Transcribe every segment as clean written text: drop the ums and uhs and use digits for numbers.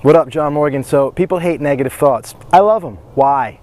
What up, John Morgan? So people hate negative thoughts. I love them. Why?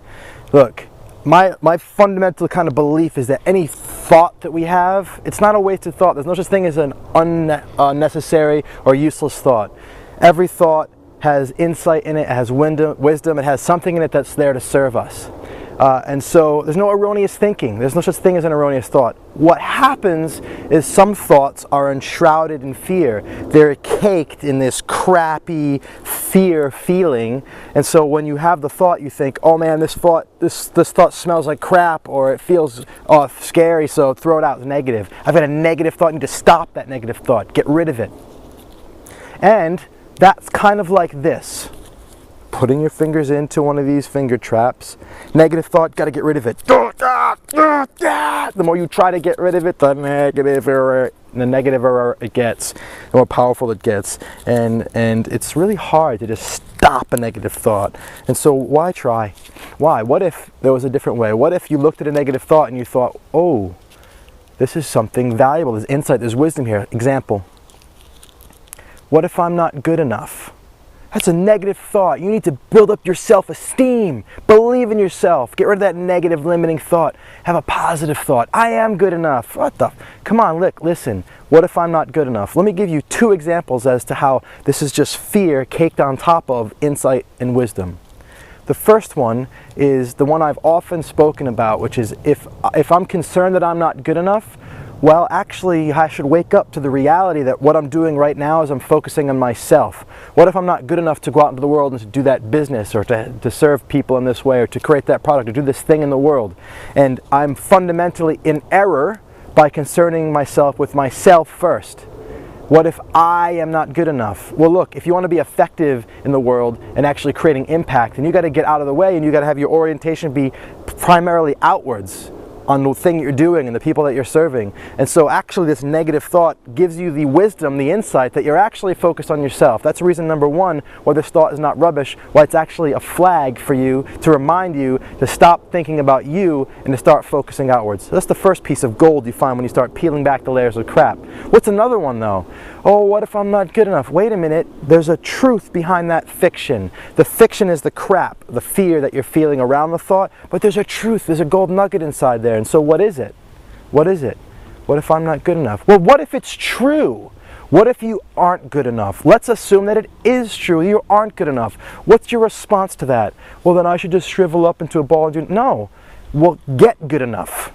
Look, my fundamental kind of belief is that any thought that we have, it's not a wasted thought. There's no such thing as an unnecessary or useless thought. Every thought has insight in it, it has wisdom, it has something in it that's there to serve us. And so there's no erroneous thinking. There's no such thing as an erroneous thought. What happens is some thoughts are enshrouded in fear. They're caked in this crappy fear feeling. And so when you have the thought, you think, oh man, this thought smells like crap, or it feels scary, so throw it out. It's negative. I've got a negative thought. I need to stop that negative thought. Get rid of it. And that's kind of like this. Putting your fingers into one of these finger traps. Negative thought, got to get rid of it. The more you try to get rid of it, the negativer it gets, the more powerful it gets. And it's really hard to just stop a negative thought. And so why try? Why? What if there was a different way? What if you looked at a negative thought and you thought, oh, this is something valuable. There's insight, there's wisdom here. Example. What if I'm not good enough? That's a negative thought. You need to build up your self-esteem. Believe in yourself. Get rid of that negative limiting thought. Have a positive thought. I am good enough. What the? Come on, listen. What if I'm not good enough? Let me give you 2 examples as to how this is just fear caked on top of insight and wisdom. The first one is the one I've often spoken about, which is if I'm concerned that I'm not good enough, well, actually, I should wake up to the reality that what I'm doing right now is I'm focusing on myself. What if I'm not good enough to go out into the world and to do that business, or to serve people in this way, or to create that product, or do this thing in the world? And I'm fundamentally in error by concerning myself with myself first. What if I am not good enough? Well, look, if you want to be effective in the world and actually creating impact, then you got to get out of the way, and you got to have your orientation be primarily outwards on the thing you're doing and the people that you're serving. And so actually this negative thought gives you the wisdom, the insight that you're actually focused on yourself. That's reason number 1 why this thought is not rubbish, why it's actually a flag for you to remind you to stop thinking about you and to start focusing outwards. So that's the first piece of gold you find when you start peeling back the layers of crap. What's another one though? Oh, what if I'm not good enough? Wait a minute, there's a truth behind that fiction. The fiction is the crap, the fear that you're feeling around the thought, but there's a truth, there's a gold nugget inside there. And so what is it? What is it? What if I'm not good enough? Well, what if it's true? What if you aren't good enough? Let's assume that it is true, you aren't good enough. What's your response to that? Well, then I should just shrivel up into a ball and do... No. Well, get good enough.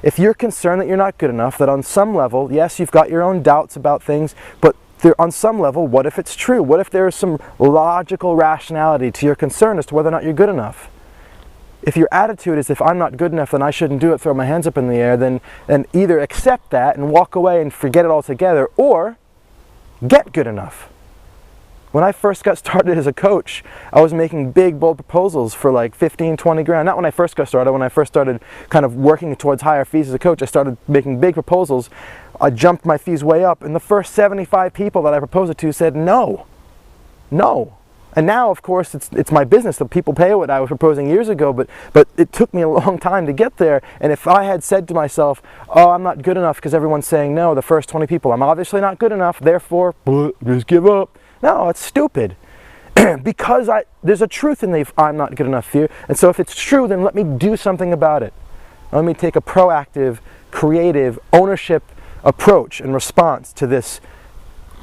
If you're concerned that you're not good enough, that on some level, yes, you've got your own doubts about things, but on some level, what if it's true? What if there is some logical rationality to your concern as to whether or not you're good enough? If your attitude is, if I'm not good enough, then I shouldn't do it, throw my hands up in the air, then either accept that and walk away and forget it altogether, or get good enough. When I first got started as a coach, I was making big, bold proposals for like 15, 20 grand. Not when I first got started. When I first started kind of working towards higher fees as a coach, I started making big proposals. I jumped my fees way up, and the first 75 people that I proposed it to said no. No. And now, of course, it's my business. The people pay what I was proposing years ago, but it took me a long time to get there. And if I had said to myself, oh, I'm not good enough because everyone's saying no, the first 20 people, I'm obviously not good enough, therefore, just give up. No, it's stupid. Because there's a truth in the I'm not good enough fear. And so if it's true, then let me do something about it. Let me take a proactive, creative, ownership approach and response to this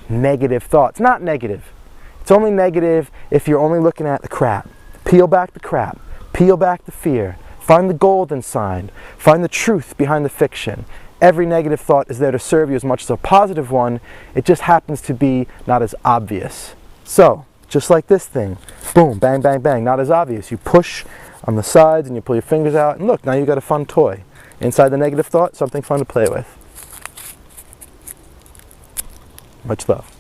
negative thought. It's not negative. It's only negative if you're only looking at the crap. Peel back the crap. Peel back the fear. Find the gold inside. Find the truth behind the fiction. Every negative thought is there to serve you as much as a positive one. It just happens to be not as obvious. So, just like this thing, boom, bang, bang, bang, not as obvious. You push on the sides and you pull your fingers out, and look, now you've got a fun toy. Inside the negative thought, something fun to play with. Much love.